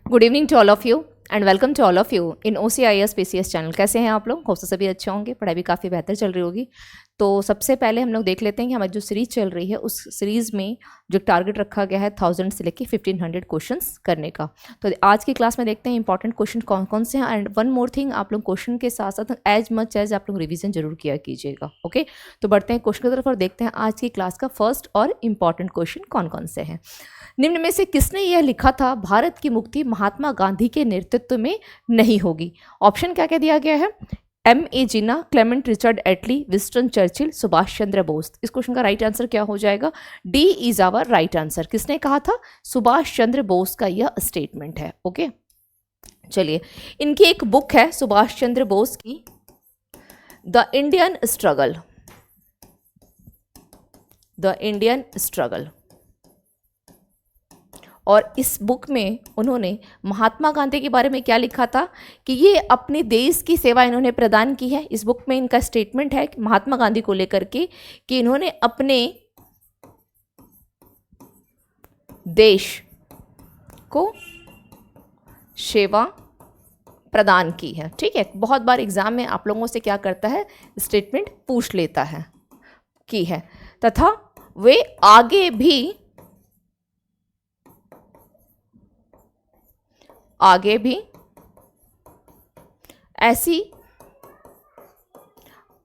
Good evening to all of you and welcome to all of you in OCIS PCS channel. कैसे हैं आप लोग? Hope से सभी अच्छे होंगे, पढ़ाई भी काफ़ी बेहतर चल रही होगी। तो सबसे पहले हम लोग देख लेते हैं कि हमारी जो सीरीज़ चल रही है उस सीरीज़ में जो टारगेट रखा गया है 1000 से लेके 1500 क्वेश्चंस करने का। तो आज की क्लास में देखते हैं इंपॉर्टेंट क्वेश्चन कौन कौन से हैं। एंड वन मोर थिंग, आप लोग क्वेश्चन के साथ साथ एज मच एज आप लोग रिविजन जरूर किया कीजिएगा। ओके, तो बढ़ते हैं क्वेश्चन की तरफ और देखते हैं आज की क्लास का फर्स्ट और इम्पॉर्टेंट क्वेश्चन कौन कौन से हैं। निम्न में से किसने यह लिखा था भारत की मुक्ति महात्मा गांधी के नेतृत्व में नहीं होगी? ऑप्शन क्या क्या दिया गया है? M.A. Jinnah, Clement Richard Attlee, Winston Churchill, Subhash Chandra Bose. इस क्वेश्चन का राइट आंसर क्या हो जाएगा? D is our right answer. किसने कहा था? सुभाष चंद्र बोस का यह स्टेटमेंट है। ओके, चलिए, इनकी एक बुक है सुभाष चंद्र बोस की, the Indian struggle. The Indian struggle. और इस बुक में उन्होंने महात्मा गांधी के बारे में क्या लिखा था कि ये अपने देश की सेवा इन्होंने प्रदान की है। इस बुक में इनका स्टेटमेंट है महात्मा गांधी को लेकर के कि इन्होंने अपने देश को सेवा प्रदान की है। ठीक है, बहुत बार एग्जाम में आप लोगों से क्या करता है, स्टेटमेंट पूछ लेता है की है, तथा वे आगे भी ऐसी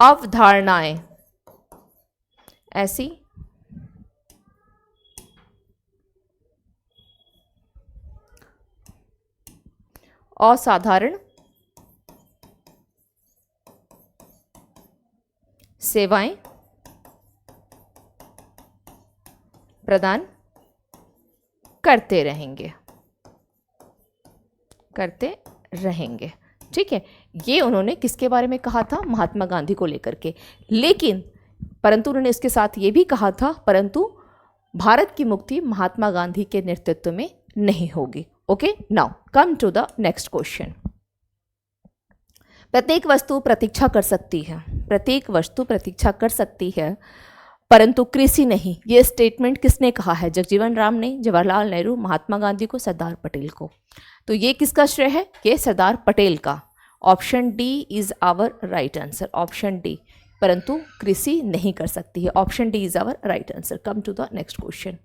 अवधारणाएं, ऐसी असाधारण सेवाएं प्रदान करते रहेंगे। ठीक है, ये उन्होंने किसके बारे में कहा था? महात्मा गांधी को लेकर के। लेकिन परंतु उन्होंने इसके साथ ये भी कहा था परंतु भारत की मुक्ति महात्मा गांधी के नेतृत्व में नहीं होगी। Okay, now come to the next question. प्रत्येक वस्तु प्रतीक्षा कर सकती है, प्रत्येक वस्तु प्रतीक्षा कर सकती है परंतु कृषि नहीं। ये स्टेटमेंट किसने कहा है? जगजीवन राम ने, जवाहरलाल नेहरू, महात्मा गांधी को, सरदार पटेल को। तो ये किसका श्रेय है? ये सरदार पटेल का। Option D is our right answer. Option D, परंतु कृषि नहीं कर सकती है। Option D is our right answer. Come to the next question.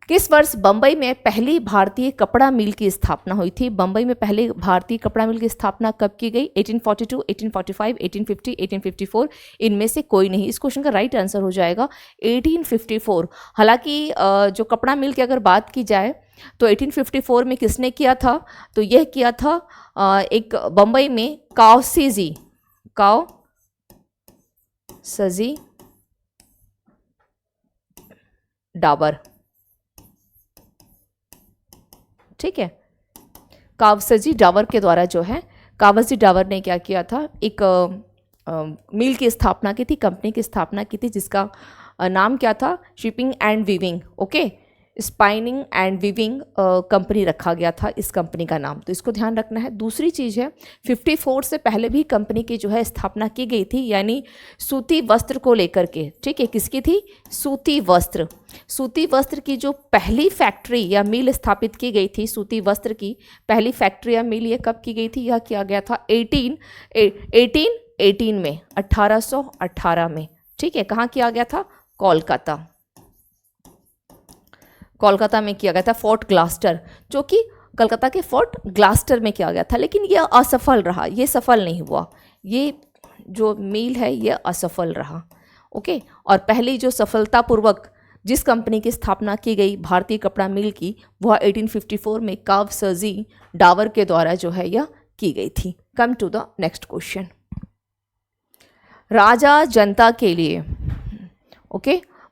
किस वर्ष बंबई में पहली भारतीय कपड़ा मिल की स्थापना हुई थी? बंबई में पहली भारतीय कपड़ा मिल की स्थापना कब की गई? 1842, 1845, 1850, 1854। इनमें से कोई नहीं। इस क्वेश्चन का राइट आंसर हो जाएगा 1854। हालांकि जो कपड़ा मिल की अगर बात की जाए तो 1854 में किसने किया था? तो यह किया था एक बंबई में कावसजी डाबर। ठीक है, कावसजी डावर के द्वारा जो है, कावसजी डावर ने क्या किया था, एक मिल की स्थापना की थी, कंपनी की स्थापना की थी जिसका नाम क्या था? Shipping and weaving. Okay, spinning and weaving company रखा गया था इस कंपनी का नाम। तो इसको ध्यान रखना है। दूसरी चीज़ है, 54 से पहले भी कंपनी की जो है स्थापना की गई थी, यानी सूती वस्त्र को लेकर के। ठीक है, किसकी थी? सूती वस्त्र। सूती वस्त्र की जो पहली फैक्ट्री या मिल स्थापित की गई थी, सूती वस्त्र की पहली फैक्ट्री या मिल, ये कब की गई थी? यह किया गया था 1818 में, 1818 में। ठीक है, कहाँ किया गया था? कोलकाता में किया गया था, फोर्ट ग्लास्टर, जो कि कलकत्ता के फोर्ट ग्लास्टर में किया गया था। लेकिन यह असफल रहा, ये सफल नहीं हुआ। ये जो मील है ये असफल रहा। ओके, और पहली जो सफलतापूर्वक जिस कंपनी की स्थापना की गई भारतीय कपड़ा मिल की, वह 1854 में कावसजी डावर के द्वारा जो है यह की गई थी। Come to the next question. राजा जनता के लिए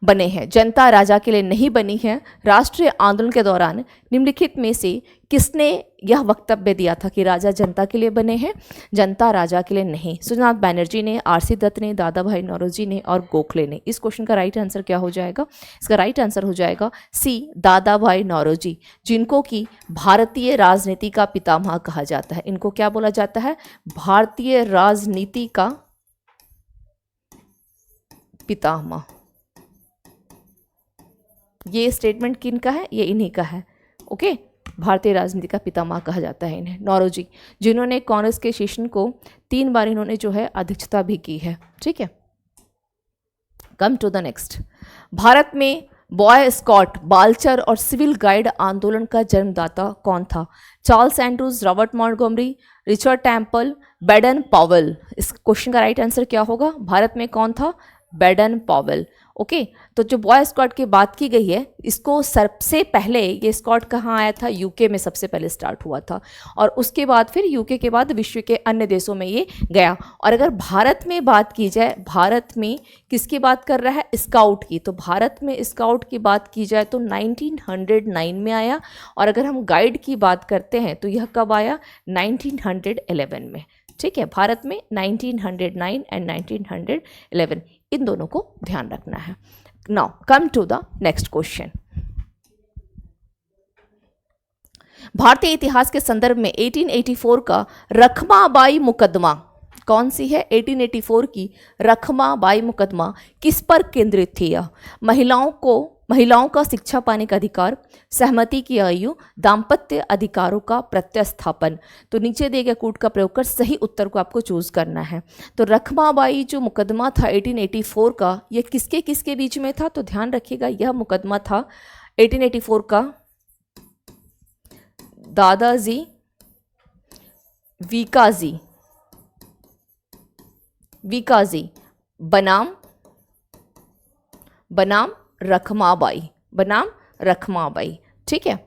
बने हैं, जनता राजा के लिए नहीं बनी है। राष्ट्रीय आंदोलन के दौरान निम्नलिखित में से किसने यह वक्तव्य दिया था कि राजा जनता के लिए बने हैं, जनता राजा के लिए नहीं? सुजात बनर्जी ने, RC दत्त ने, दादा भाई नौरोजी ने और गोखले ने। इस क्वेश्चन का राइट आंसर क्या हो जाएगा? इसका राइट आंसर हो जाएगा सी, दादा भाई नौरोजी, जिनको कि भारतीय राजनीति का पितामह कहा जाता है। इनको क्या बोला जाता है? भारतीय राजनीति का पितामह। ये स्टेटमेंट किन का है? ये इन्हीं का है। ओके, भारतीय राजनीति का पितामह कहा जाता है इन्हें। नौरोजी, जिन्होंने कांग्रेस के सेशन को 3 बार इन्होंने जो है अध्यक्षता भी की है। ठीक है, come to the next. Bharat में बॉय स्कॉट, बालचर और सिविल गाइड आंदोलन का जन्मदाता कौन था? Charles Andrews, Robert Montgomery, Richard temple, Baden Powell. इस क्वेश्चन का राइट आंसर क्या होगा? भारत में कौन था? Baden Powell. ओके, तो जो बॉय स्कॉट की बात की गई है, इसको सबसे पहले ये स्कॉट कहाँ आया था? यूके में सबसे पहले स्टार्ट हुआ था, और उसके बाद फिर यूके के बाद विश्व के अन्य देशों में ये गया। और अगर भारत में बात की जाए, भारत में किसकी बात कर रहा है? स्काउट की। तो भारत में स्काउट की बात की जाए तो 1909 में आया, और अगर हम गाइड की बात करते हैं तो यह कब आया? 1911 में। ठीक है, भारत में 1909 एंड 1911, इन दोनों को ध्यान रखना है। Now come to the next question. भारतीय इतिहास के संदर्भ में 1884 का रखमाबाई मुकदमा कौन सी है? 1884 की रखमाबाई मुकदमा किस पर केंद्रित थी? यह महिलाओं का शिक्षा पाने का अधिकार, सहमति की आयु, दाम्पत्य अधिकारों का प्रत्यस्थापन। तो नीचे दिए गए कोड का प्रयोग कर सही उत्तर को आपको चूज करना है। तो रखमाबाई जो मुकदमा था 1884 का, यह किसके किसके बीच में था? तो ध्यान रखिएगा, यह मुकदमा था 1884 का दादाजी वीकाजी बनाम रखमाबाई। ठीक है,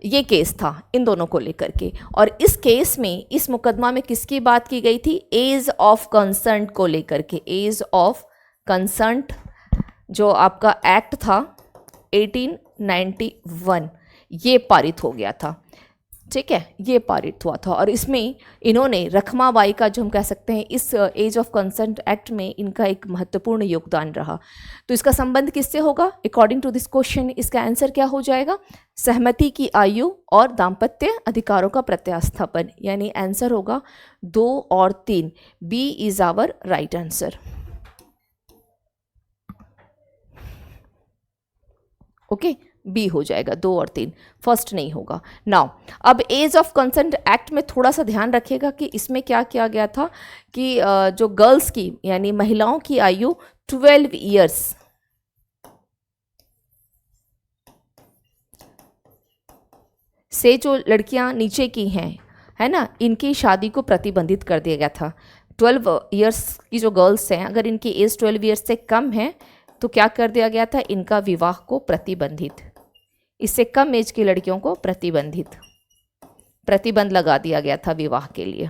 ये केस था इन दोनों को लेकर के। और इस केस में, इस मुकदमा में किसकी बात की गई थी? एज ऑफ कंसर्ट को लेकर के। एज ऑफ कंसर्ट जो आपका एक्ट था 1891, ये पारित हो गया था। ठीक है, ये पारित हुआ था, और इसमें इन्होंने रखमाबाई का, जो हम कह सकते हैं, इस एज ऑफ कंसेंट एक्ट में इनका एक महत्वपूर्ण योगदान रहा। तो इसका संबंध किससे होगा? अकॉर्डिंग टू दिस क्वेश्चन इसका आंसर क्या हो जाएगा? सहमति की आयु और दाम्पत्य अधिकारों का प्रत्यास्थापन, यानी आंसर होगा 2 और 3। B is our right answer. Okay, B हो जाएगा, 2 और 3, फर्स्ट नहीं होगा। नाउ अब एज ऑफ कंसेंट एक्ट में थोड़ा सा ध्यान रखिएगा कि इसमें क्या किया गया था कि जो गर्ल्स की, यानी महिलाओं की आयु 12 ईयर्स से जो लड़कियां नीचे की हैं, है ना, इनकी शादी को प्रतिबंधित कर दिया गया था। 12 ईयर्स की जो गर्ल्स हैं, अगर इनकी एज 12 ईयर्स से कम है तो क्या कर दिया गया था? इनका विवाह को प्रतिबंधित, इससे कम एज की लड़कियों को प्रतिबंध लगा दिया गया था विवाह के लिए।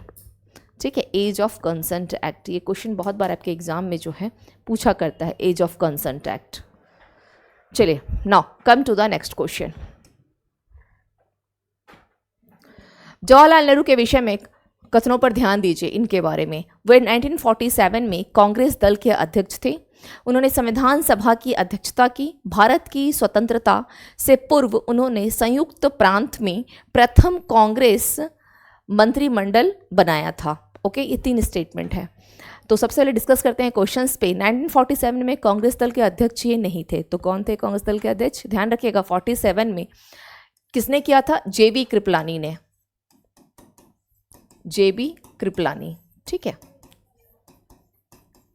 ठीक है, एज ऑफ कंसेंट एक्ट, ये क्वेश्चन बहुत बार आपके एग्जाम में जो है पूछा करता है, एज ऑफ कंसेंट एक्ट। चलिए, now come to the next question. Jawaharlal Nehru के विषय में कथनों पर ध्यान दीजिए, इनके बारे में। वे 1947 में कांग्रेस दल के अध्यक्ष थे। उन्होंने संविधान सभा की अध्यक्षता की। भारत की स्वतंत्रता से पूर्व उन्होंने संयुक्त प्रांत में प्रथम कांग्रेस मंत्रिमंडल बनाया था। ओके, ये 3 स्टेटमेंट है। तो सबसे पहले डिस्कस करते हैं क्वेश्चंस पे। 1947 में कांग्रेस दल के अध्यक्ष ये नहीं थे, तो कौन थे कांग्रेस दल के अध्यक्ष? ध्यान रखिएगा, 47 में किसने किया था? जेबी कृपलानी ने, जेबी कृपलानी। ठीक है,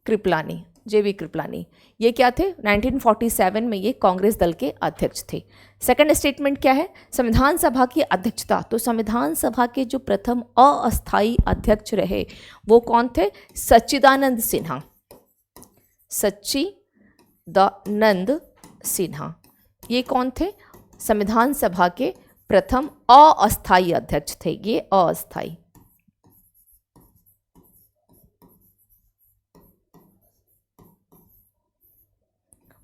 कृपलानी, जेबी कृपलानी, ये क्या थे? 1947 में ये कांग्रेस दल के अध्यक्ष थे। सेकंड स्टेटमेंट क्या है? संविधान सभा की अध्यक्षता। तो संविधान सभा के जो प्रथम अस्थायी अध्यक्ष रहे वो कौन थे? सच्चिदानंद सिन्हा। सच्चिदानंद सिन्हा, ये कौन थे? संविधान सभा के प्रथम अस्थायी अध्यक्ष थे, ये अस्थायी।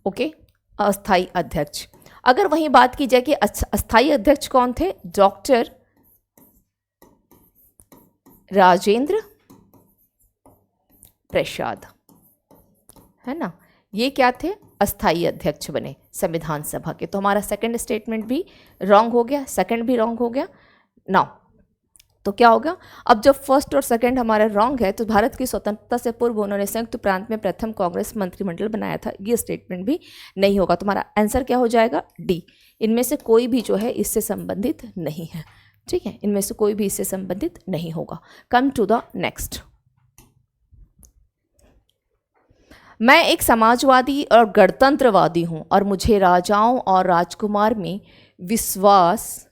ओके, अस्थायी अध्यक्ष। अगर वहीं बात की जाए कि अस्थायी अध्यक्ष कौन थे? डॉक्टर राजेंद्र प्रसाद, है ना, ये क्या थे? अस्थायी अध्यक्ष बने संविधान सभा के। तो हमारा सेकंड स्टेटमेंट भी रॉन्ग हो गया, सेकंड भी रॉन्ग हो गया। नाउ तो क्या होगा, अब जब फर्स्ट और सेकंड हमारा रॉन्ग है तो भारत की स्वतंत्रता से पूर्व उन्होंने संयुक्त प्रांत में प्रथम कांग्रेस मंत्रिमंडल बनाया था, ये स्टेटमेंट भी नहीं होगा। तुम्हारा आंसर क्या हो जाएगा, डी। इनमें से कोई भी जो है इससे संबंधित नहीं है, ठीक है, इनमें से कोई भी इससे संबंधित नहीं होगा। Come to the next. मैं एक समाजवादी और गणतंत्रवादी हूं और मुझे राजाओं और राजकुमार में विश्वास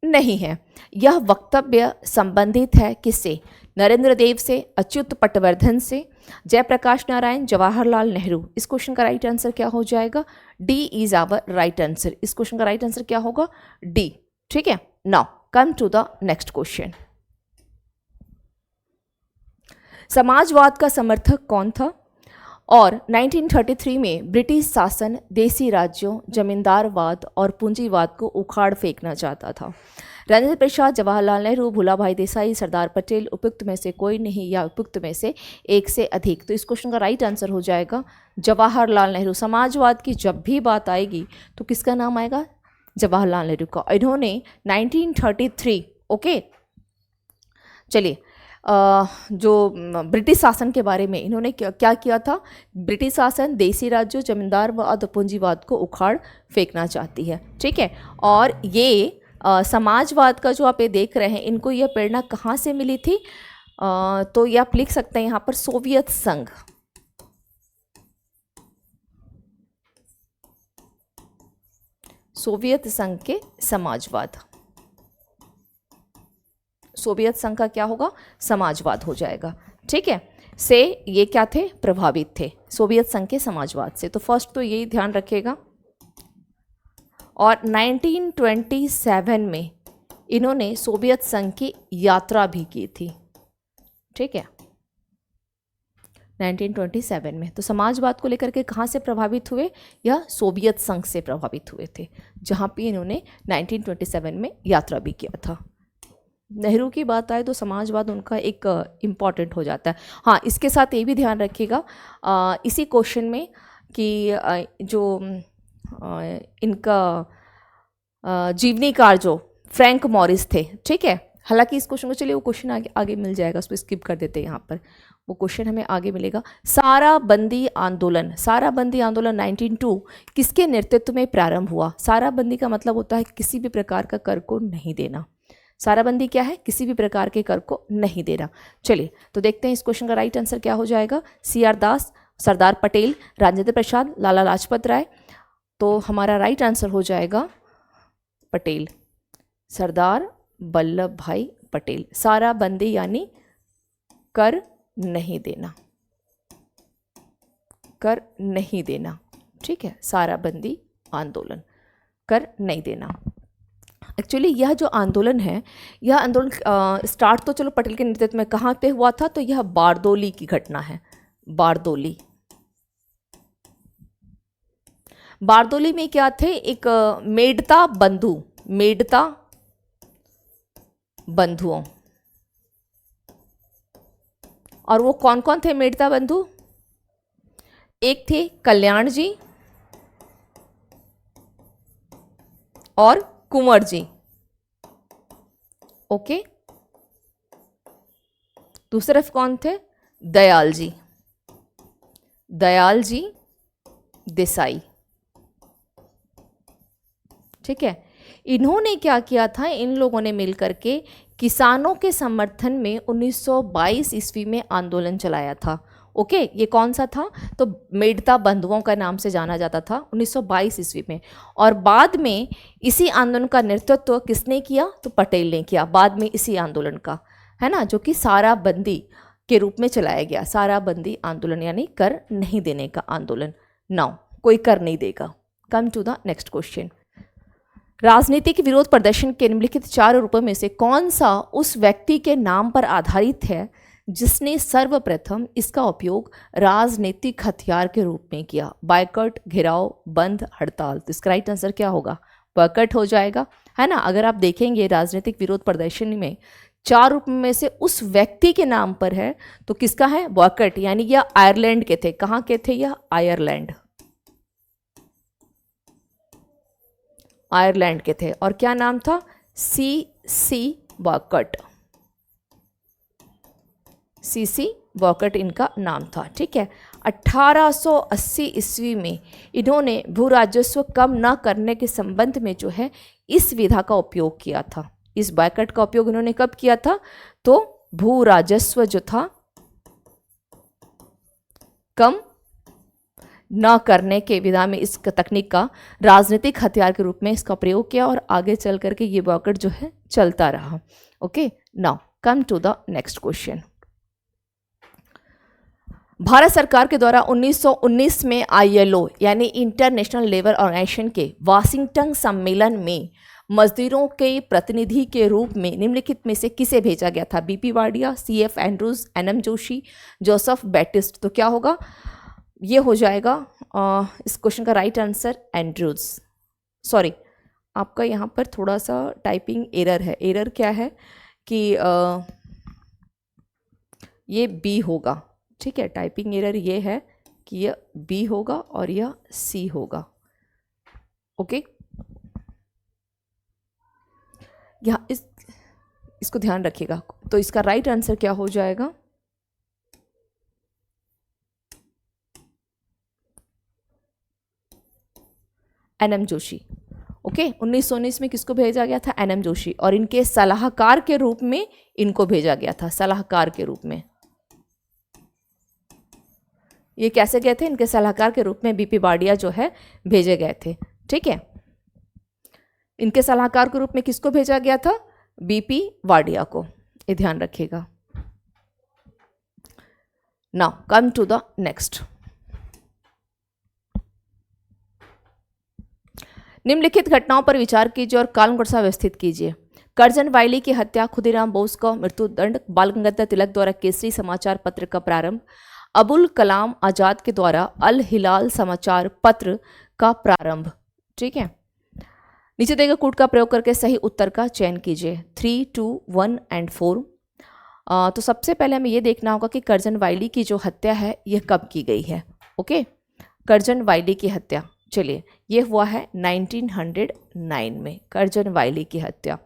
नहीं है। यह वक्तव्य संबंधित है किससे, नरेंद्र देव से, अच्युत पटवर्धन से, जयप्रकाश नारायण, जवाहरलाल नेहरू। इस क्वेश्चन का राइट आंसर क्या हो जाएगा, D is our right answer. इस क्वेश्चन का राइट आंसर क्या होगा, डी, ठीक है। Now come to the next question. समाजवाद का समर्थक कौन था और 1933 में ब्रिटिश शासन देसी राज्यों, जमींदारवाद और पूंजीवाद को उखाड़ फेंकना चाहता था। राजेंद्र प्रसाद, जवाहरलाल नेहरू, भूलाभाई देसाई, सरदार पटेल, उपयुक्त में से कोई नहीं या उपयुक्त में से एक से अधिक। तो इस क्वेश्चन का राइट आंसर हो जाएगा जवाहरलाल नेहरू। समाजवाद की जब भी बात आएगी तो किसका नाम आएगा, जवाहरलाल नेहरू का। इन्होंने 1933, ओके, चलिए, जो ब्रिटिश शासन के बारे में इन्होंने क्या किया था, ब्रिटिश शासन देसी राज्यों, जमींदारवाद और पूंजीवाद को उखाड़ फेंकना चाहती है, ठीक है। और ये समाजवाद का जो आप ये देख रहे हैं, इनको यह प्रेरणा कहाँ से मिली थी, तो ये आप लिख सकते हैं यहाँ पर सोवियत संघ, सोवियत संघ के समाजवाद, सोवियत संघ का क्या होगा, समाजवाद हो जाएगा, ठीक है, से ये क्या थे, प्रभावित थे सोवियत संघ के समाजवाद से। तो फर्स्ट तो यही ध्यान रखिएगा। और 1927 में इन्होंने सोवियत संघ की यात्रा भी की थी, ठीक है, 1927 में। तो समाजवाद को लेकर के कहाँ से प्रभावित हुए, या सोवियत संघ से प्रभावित हुए थे, जहाँ पे इन्होंने 1927 में यात्रा भी किया था। नेहरू की बात आए तो समाजवाद उनका एक इम्पॉर्टेंट हो जाता है। हाँ, इसके साथ ये भी ध्यान रखिएगा इसी क्वेश्चन में कि जो इनका जीवनीकार जो फ्रैंक मॉरिस थे, ठीक है, हालांकि इस क्वेश्चन को, चलिए वो क्वेश्चन आगे मिल जाएगा, उसको स्किप कर देते हैं, यहाँ पर वो क्वेश्चन हमें आगे मिलेगा। साराबंदी आंदोलन, साराबंदी आंदोलन 1902 किसके नेतृत्व में प्रारंभ हुआ। साराबंदी का मतलब होता है किसी भी प्रकार का कर को नहीं देना। साराबंदी क्या है, किसी भी प्रकार के कर को नहीं देना। चलिए तो देखते हैं इस क्वेश्चन का राइट आंसर क्या हो जाएगा, CR दास, सरदार पटेल, राजेंद्र प्रसाद, लाला लाजपत राय। तो हमारा राइट आंसर हो जाएगा पटेल, सरदार वल्लभ भाई पटेल। साराबंदी यानी कर नहीं देना, कर नहीं देना, ठीक है, साराबंदी आंदोलन, कर नहीं देना। एक्चुअली यह जो आंदोलन है, यह आंदोलन स्टार्ट तो चलो पटेल के नेतृत्व में कहाँ पे हुआ था, तो यह बारदोली की घटना है। बारदोली, बारदोली में क्या थे, एक मेड़ता बंधु, मेड़ता बंधुओं, और वो कौन कौन थे मेड़ता बंधु, एक थे कल्याण जी और कुंवर जी, ओके। दूसरे कौन थे, दयाल जी, दयाल जी देसाई, ठीक है। इन्होंने क्या किया था, इन लोगों ने मिलकर के किसानों के समर्थन में 1922 ईस्वी में आंदोलन चलाया था, ओके। ये कौन सा था, तो मेड़ता बंधुओं का नाम से जाना जाता था 1922 ईस्वी में। और बाद में इसी आंदोलन का नेतृत्व किसने किया, तो पटेल ने किया बाद में इसी आंदोलन का, है ना, जो कि साराबंदी के रूप में चलाया गया। साराबंदी आंदोलन यानी कर नहीं देने का आंदोलन। नाउ कोई कर नहीं देगा। Come to the next question. राजनीतिक विरोध प्रदर्शन के निम्नलिखित 4 रूपों में से कौन सा उस व्यक्ति के नाम पर आधारित है जिसने सर्वप्रथम इसका उपयोग राजनीतिक हथियार के रूप में किया। बायकॉट, घेराव, बंद, हड़ताल। तो इसका राइट आंसर क्या होगा, बायकॉट हो जाएगा, है ना। अगर आप देखेंगे राजनीतिक विरोध प्रदर्शन में 4 रूप में से उस व्यक्ति के नाम पर है तो किसका है, बायकॉट, यानी यह आयरलैंड के थे। कहाँ के थे यह, आयरलैंड, आयरलैंड के थे। और क्या नाम था, सी बॉयकॉट, सीसी बॉयकॉट इनका नाम था। ठीक है, 1880 ईस्वी में इन्होंने भू राजस्व कम न करने के संबंध में जो है इस विधा का उपयोग किया था। इस बॉयकॉट का उपयोग इन्होंने कब किया था? तो भू राजस्व जो था कम न करने के विधा में इस तकनीक का राजनीतिक हथियार के रूप में इसका प्रयोग किया और आगे चल करके ये बॉयकॉट जो है चलता रहा। Okay, now come to the next question. Bharat सरकार के द्वारा 1919 में ILO यानी इंटरनेशनल लेबर ऑर्गेनाइजेशन के वाशिंगटन सम्मेलन में मजदूरों के प्रतिनिधि के रूप में निम्नलिखित में से किसे भेजा गया था? BP Wadia, CF Andrews, NM Joshi, Joseph Baptista. तो क्या होगा? ये हो जाएगा इस क्वेश्चन का राइट आंसर एंड्रूज। सॉरी, आपका यहाँ पर थोड़ा सा टाइपिंग एरर है। एरर क्या है कि ये बी होगा। ठीक है, टाइपिंग एरर ये है कि यह बी होगा और यह सी होगा। ओके, यहाँ इसको ध्यान रखिएगा। तो इसका राइट आंसर क्या हो जाएगा? NM जोशी। ओके, 1919 में किसको भेजा गया था? NM जोशी, और इनके सलाहकार के रूप में इनको भेजा गया था, सलाहकार के रूप में। ये कैसे गए थे? इनके सलाहकार के रूप में BP वाडिया जो है भेजे गए थे। ठीक है, इनके सलाहकार के रूप में किसको भेजा गया था? BP वाडिया को, ये ध्यान रखिएगा। Now come to the next. निम्नलिखित घटनाओं पर विचार कीजिए और कालक्रमशः व्यवस्थित कीजिए। करजन वायली की हत्या, खुदीराम बोस का मृत्युदंड, बाल गंगाधर तिलक द्वारा केसरी समाचार पत्र का प्रारंभ, अबुल कलाम आजाद के द्वारा अल हिलाल समाचार पत्र का प्रारंभ। ठीक है, नीचे दिए गए कूट का प्रयोग करके सही उत्तर का चयन कीजिए। 3, 2, 1 एंड 4। तो सबसे पहले हमें ये देखना होगा कि करजन वायली की जो हत्या है यह कब की गई है। ओके, करजन वायली की हत्या, चलिए, ये हुआ है 1909 में, करजन वायली की हत्या।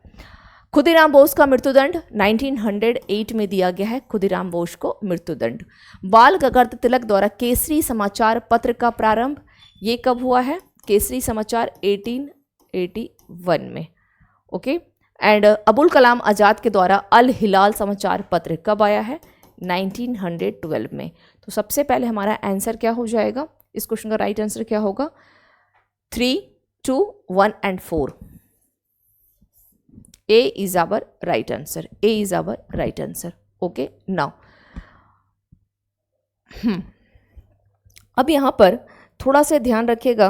खुदीराम बोस का मृत्युदंड 1908 में दिया गया है, खुदीराम बोस को मृत्युदंड। बाल गंगाधर तिलक द्वारा केसरी समाचार पत्र का प्रारंभ, ये कब हुआ है? केसरी समाचार 1881 में। ओके, एंड अबुल कलाम आजाद के द्वारा अल हिलाल समाचार पत्र कब आया है? 1912 में। तो सबसे पहले हमारा आंसर क्या हो जाएगा? इस क्वेश्चन का राइट आंसर क्या होगा? 3, 2, 1 and 4। A is our right answer. A is our right answer. Okay, now अब यहाँ पर थोड़ा सा ध्यान रखिएगा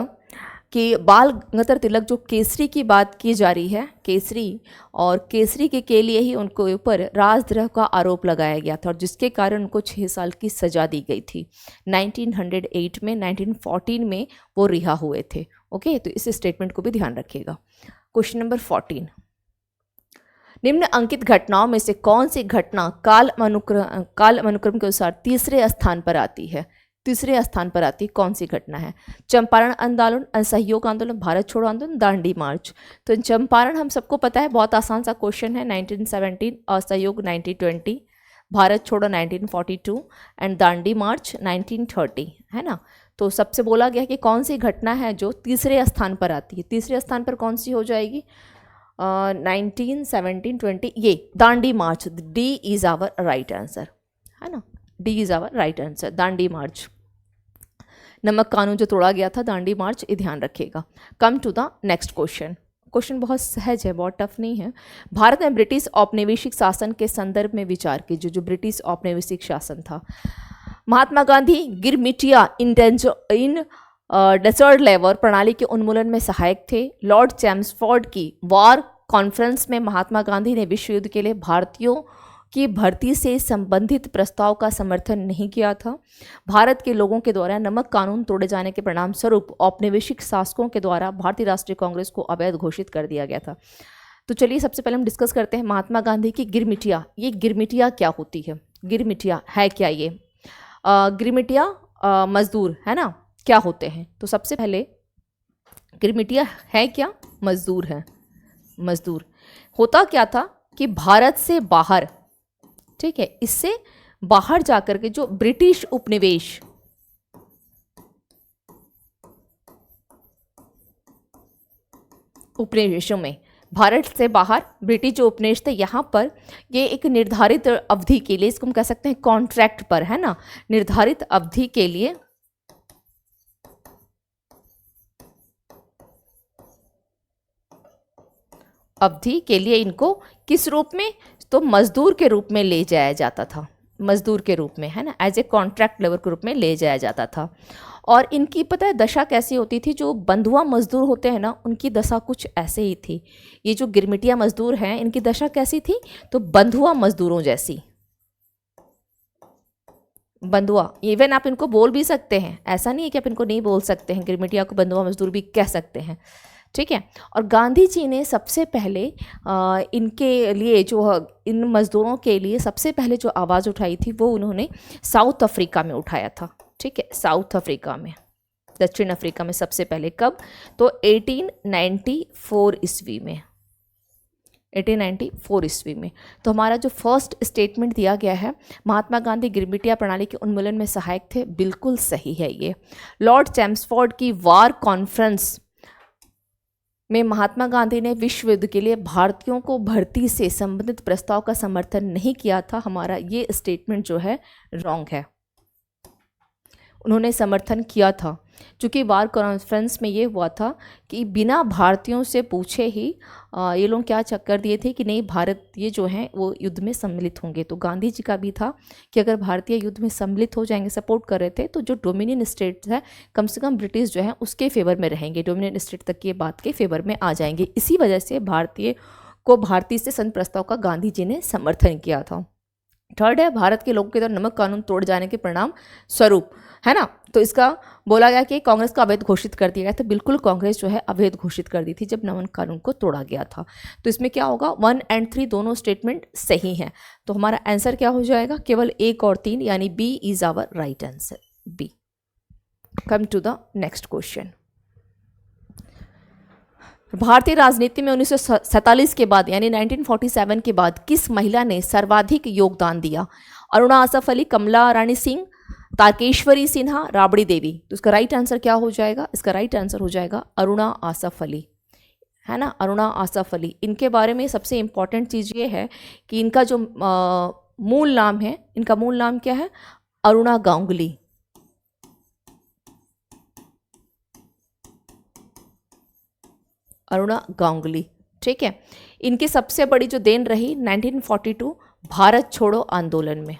कि बाल गंगाधर तिलक जो केसरी की बात की जा रही है, केसरी, और केसरी के लिए ही उनको ऊपर राजद्रोह का आरोप लगाया गया था और जिसके कारण उनको 6 साल की सजा दी गई थी। 1908 में, 1914 में वो रिहा हुए थे। ओके, तो इस स्टेटमेंट को भी ध्यान रखिएगा। Question number 14। निम्न अंकित घटनाओं में से कौन सी घटना काल अनुक्रम के अनुसार तीसरे स्थान पर आती है? तीसरे स्थान पर आती कौन सी घटना है? चंपारण आंदोलन, असहयोग आंदोलन, भारत छोड़ो आंदोलन, दांडी मार्च। तो चंपारण हम सबको पता है, बहुत आसान सा क्वेश्चन है। 1917, असहयोग 1920, भारत छोड़ो 1942 एंड दांडी मार्च 1930, है ना। तो सबसे बोला गया कि कौन सी घटना है जो तीसरे स्थान पर आती है। तीसरे स्थान पर कौन सी हो जाएगी? 1917, 20, ये Dandi march. D is our right answer, है ना। D is our right answer, Dandi march. नमक कानून जो तोड़ा गया था, दांडी मार्च, ये ध्यान रखिएगा। Come to the next question. Question बहुत सहज है, बहुत टफ नहीं है। भारत में ब्रिटिश औपनिवेशिक शासन के संदर्भ में विचार कीजिए। जो ब्रिटिश औपनिवेशिक शासन था, महात्मा गांधी गिरमिटिया इन डेसर्ट लेबर प्रणाली के उन्मूलन में सहायक थे। लॉर्ड चैम्सफोर्ड की वॉर कॉन्फ्रेंस में महात्मा गांधी ने विश्व युद्ध के लिए भारतीयों की भर्ती से संबंधित प्रस्ताव का समर्थन नहीं किया था। भारत के लोगों के द्वारा नमक कानून तोड़े जाने के परिणाम स्वरूप औपनिवेशिक शासकों के द्वारा भारतीय राष्ट्रीय कांग्रेस को अवैध घोषित कर दिया गया था। तो चलिए सबसे पहले हम डिस्कस करते हैं महात्मा गांधी की गिरमिटिया। ये गिरमिटिया क्या होती है? गिरमिटिया है क्या? ये गिरमिटिया मजदूर, है ना, क्या होते हैं? तो सबसे पहले गिरमिटिया है क्या? मजदूर है। मजदूर होता क्या था कि भारत से बाहर, ठीक है, इससे बाहर जाकर के जो ब्रिटिश उपनिवेशों में, भारत से बाहर ब्रिटिश जो उपनिवेश थे यहाँ पर, ये एक निर्धारित अवधि के लिए, इसको हम कह सकते हैं कॉन्ट्रैक्ट पर, है ना, निर्धारित अवधि के लिए इनको किस रूप में, तो मजदूर के रूप में ले जाया जाता था, मजदूर के रूप में, है ना, एज ए कॉन्ट्रैक्ट लेबर के रूप में ले जाया जाता था। और इनकी पता है दशा कैसी होती थी, जो बंधुआ मजदूर होते हैं ना, उनकी दशा कुछ ऐसे ही थी। ये जो गिरमिटिया मजदूर हैं, इनकी दशा कैसी थी, तो बंधुआ मजदूरों जैसी। बंधुआ, इवन आप इनको बोल भी सकते हैं, ऐसा नहीं है कि आप इनको नहीं बोल सकते हैं, गिरमिटिया को बंधुआ मजदूर भी कह सकते हैं, ठीक है। और गांधी जी ने सबसे पहले इनके लिए, जो इन मज़दूरों के लिए सबसे पहले जो आवाज़ उठाई थी, वो उन्होंने साउथ अफ्रीका में उठाया था, ठीक है, साउथ अफ्रीका में, दक्षिण अफ्रीका में सबसे पहले। कब, तो 1894 ईस्वी में, 1894 ईस्वी में। तो हमारा जो फर्स्ट स्टेटमेंट दिया गया है, महात्मा गांधी गिरमिटिया प्रणाली के उन्मूलन में सहायक थे, बिल्कुल सही है ये। लॉर्ड चैम्सफोर्ड की वार कॉन्फ्रेंस में महात्मा गांधी ने विश्व युद्ध के लिए भारतीयों को भर्ती से संबंधित प्रस्ताव का समर्थन नहीं किया था। हमारा ये स्टेटमेंट जो है रॉन्ग है, उन्होंने समर्थन किया था, क्योंकि वार कॉन्फ्रेंस में ये हुआ था कि बिना भारतीयों से पूछे ही ये लोग क्या चक्कर दिए थे कि नहीं, भारतीय जो हैं वो युद्ध में सम्मिलित होंगे। तो गांधी जी का भी था कि अगर भारतीय युद्ध में सम्मिलित हो जाएंगे, सपोर्ट कर रहे थे, तो जो डोमिनियन स्टेट्स है, कम से कम ब्रिटिश जो है उसके फेवर में रहेंगे, डोमिनियन स्टेट तक की बात के फेवर में आ जाएंगे। इसी वजह से भारतीय से संघ प्रस्ताव का गांधी जी ने समर्थन किया था। थर्ड है, भारत के लोगों के द्वारा नमक कानून तोड़ जाने के परिणाम स्वरूप, है ना, तो इसका बोला गया कि कांग्रेस को अवैध घोषित कर दिया गया। तो बिल्कुल कांग्रेस जो है अवैध घोषित कर दी थी जब नमक कानून को तोड़ा गया था। तो इसमें क्या होगा, 1 और 3 दोनों स्टेटमेंट सही हैं। तो हमारा आंसर क्या हो जाएगा, केवल 1 और 3, यानी B is our right answer, B. Come to the next question. भारतीय राजनीति में 1947 के बाद, यानी 1947 के बाद किस महिला ने सर्वाधिक योगदान दिया? अरुणा आसफ अली, कमला रानी सिंह, तारकेश्वरी सिन्हा, राबड़ी देवी। तो इसका राइट आंसर क्या हो जाएगा, इसका राइट आंसर हो जाएगा अरुणा आसफ अली, है ना, अरुणा आसफ अली। इनके बारे में सबसे इम्पॉर्टेंट चीज़ ये है कि इनका जो मूल नाम है, इनका मूल नाम क्या है, अरुणा गांगुली। अरुणा गांगुली, ठीक है। इनकी सबसे बड़ी जो देन रही 1942 भारत छोड़ो आंदोलन में,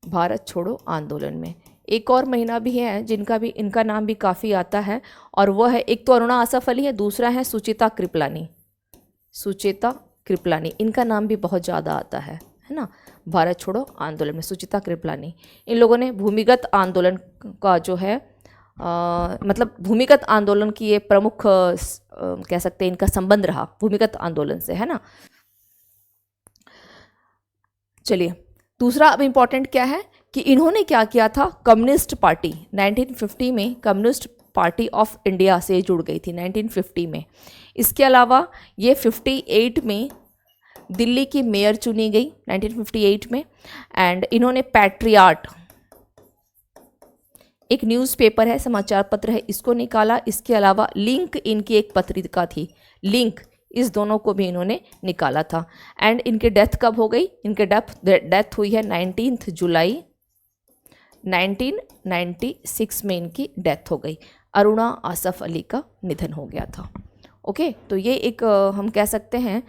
भारत छोड़ो आंदोलन में। एक और महीना भी है जिनका भी, इनका नाम भी काफ़ी आता है, और वह है, एक तो अरुणा आसफ अली है, दूसरा है सुचिता कृपलानी, सुचिता कृपलानी, इनका नाम भी बहुत ज़्यादा आता है ना, भारत छोड़ो आंदोलन में सुचिता कृपलानी। इन लोगों ने भूमिगत आंदोलन का जो है मतलब भूमिगत आंदोलन की ये प्रमुख कह सकते हैं, इनका संबंध रहा भूमिगत आंदोलन से, है ना। चलिए, दूसरा अब इम्पॉर्टेंट क्या है कि इन्होंने क्या किया था, कम्युनिस्ट पार्टी 1950 में कम्युनिस्ट पार्टी ऑफ इंडिया से जुड़ गई थी 1950 में। इसके अलावा ये 58 में दिल्ली की मेयर चुनी गई 1958 में। एंड इन्होंने पैट्रियाट, एक न्यूज़पेपर है, समाचार पत्र है, इसको निकाला। इसके अलावा लिंक इनकी एक पत्रिका थी, लिंक, इस दोनों को भी इन्होंने निकाला था। एंड इनकी डेथ कब हो गई, इनके डेथ हुई है 19 जुलाई 1996 में इनकी डेथ हो गई। अरुणा आसफ अली का निधन हो गया था। ओके, तो ये एक हम कह सकते हैं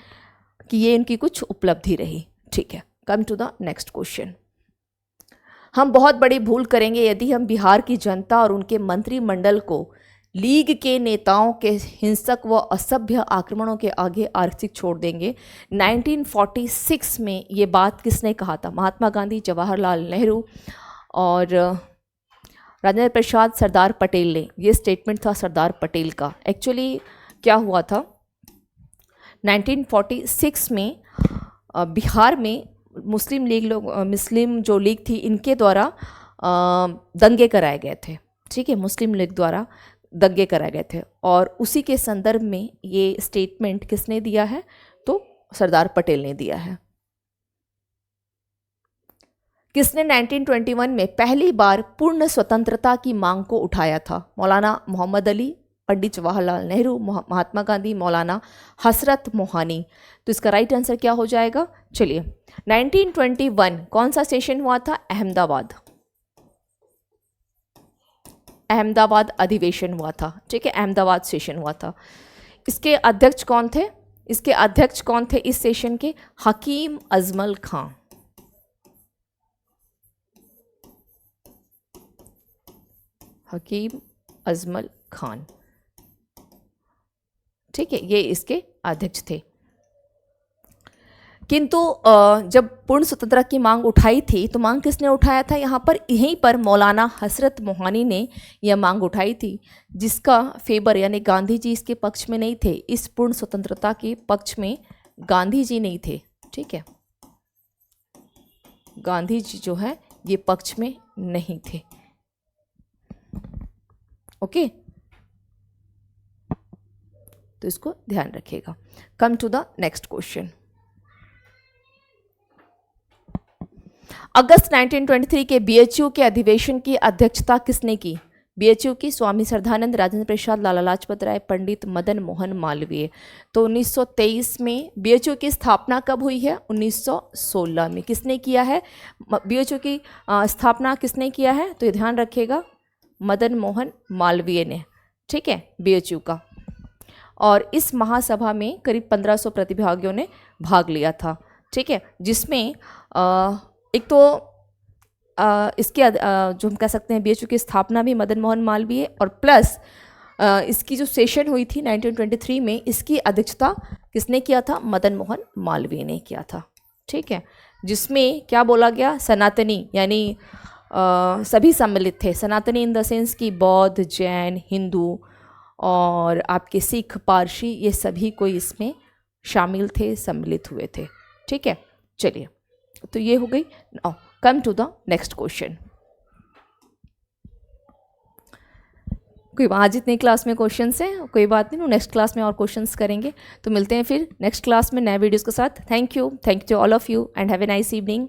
कि ये इनकी कुछ उपलब्धि रही, ठीक है। Come to the next question. हम बहुत बड़ी भूल करेंगे यदि हम बिहार की जनता और उनके मंत्रिमंडल को लीग के नेताओं के हिंसक व असभ्य आक्रमणों के आगे आर्थिक छोड़ देंगे। 1946 में ये बात किसने कहा था? महात्मा गांधी, जवाहरलाल नेहरू और राजेंद्र प्रसाद, सरदार पटेल ने। ये स्टेटमेंट था सरदार पटेल का। एक्चुअली क्या हुआ था, 1946 में बिहार में मुस्लिम जो लीग थी, इनके द्वारा दंगे कराए गए थे, ठीक है, मुस्लिम लीग द्वारा दंगे कराए गए थे। और उसी के संदर्भ में ये स्टेटमेंट किसने दिया है? तो सरदार पटेल ने दिया है। किसने 1921 में पहली बार पूर्ण स्वतंत्रता की मांग को उठाया था? मौलाना मोहम्मद अली, पंडित जवाहरलाल नेहरू, महात्मा गांधी, मौलाना हसरत मोहानी। तो इसका राइट आंसर क्या हो जाएगा? चलिए, 1921 कौन सा सेशन हुआ था? अहमदाबाद, अहमदाबाद अधिवेशन हुआ था। ठीक है, अहमदाबाद सेशन हुआ था। इसके अध्यक्ष कौन थे? इसके अध्यक्ष कौन थे इस सेशन के? हकीम अजमल खां। हकीम अजमल खान, ठीक है, ये इसके अध्यक्ष थे। किंतु जब पूर्ण स्वतंत्रता की मांग उठाई थी तो मांग किसने उठाया था? यहाँ पर यहीं पर मौलाना हसरत मोहानी ने यह मांग उठाई थी, जिसका फेवर यानी गांधी जी इसके पक्ष में नहीं थे। इस पूर्ण स्वतंत्रता के पक्ष में गांधी जी नहीं थे। ठीक है, गांधी जी जो है ये पक्ष में नहीं थे। ओके, तो इसको ध्यान रखिएगा। Come to the next question. अगस्त 1923 के बीएचयू के अधिवेशन की अध्यक्षता किसने की? बीएचयू की स्वामी श्रद्धानंद, राजेंद्र प्रसाद, लाला लाजपत राय, पंडित मदन मोहन मालवीय। तो 1923 में बीएचयू की स्थापना कब हुई है? 1916 में। किसने किया है बीएचयू की स्थापना? किसने किया है? तो ये ध्यान रखिएगा, मदन मोहन मालवीय ने। ठीक है, बीएचयू का। और इस महासभा में करीब 1500 प्रतिभागियों ने भाग लिया था। ठीक है, जिसमें एक तो इसके जो हम कह सकते हैं बीएचयू की स्थापना भी मदन मोहन मालवीय, और प्लस इसकी जो सेशन हुई थी 1923 में, इसकी अध्यक्षता किसने किया था? मदन मोहन मालवीय ने किया था। ठीक है, जिसमें क्या बोला गया? सनातनी यानी सभी सम्मिलित थे। सनातनी इन द सेंस कि बौद्ध, जैन, हिंदू और आपके सिख, पारसी, ये सभी कोई इसमें शामिल थे, सम्मिलित हुए थे। ठीक है, चलिए, तो ये हो गई। Now come to the next question. कोई आज इतनी क्लास में क्वेश्चंस हैं, कोई बात नहीं, नेक्स्ट क्लास में और क्वेश्चंस करेंगे। तो मिलते हैं फिर नेक्स्ट क्लास में नए वीडियोस के साथ। Thank you to all of you and have a nice evening.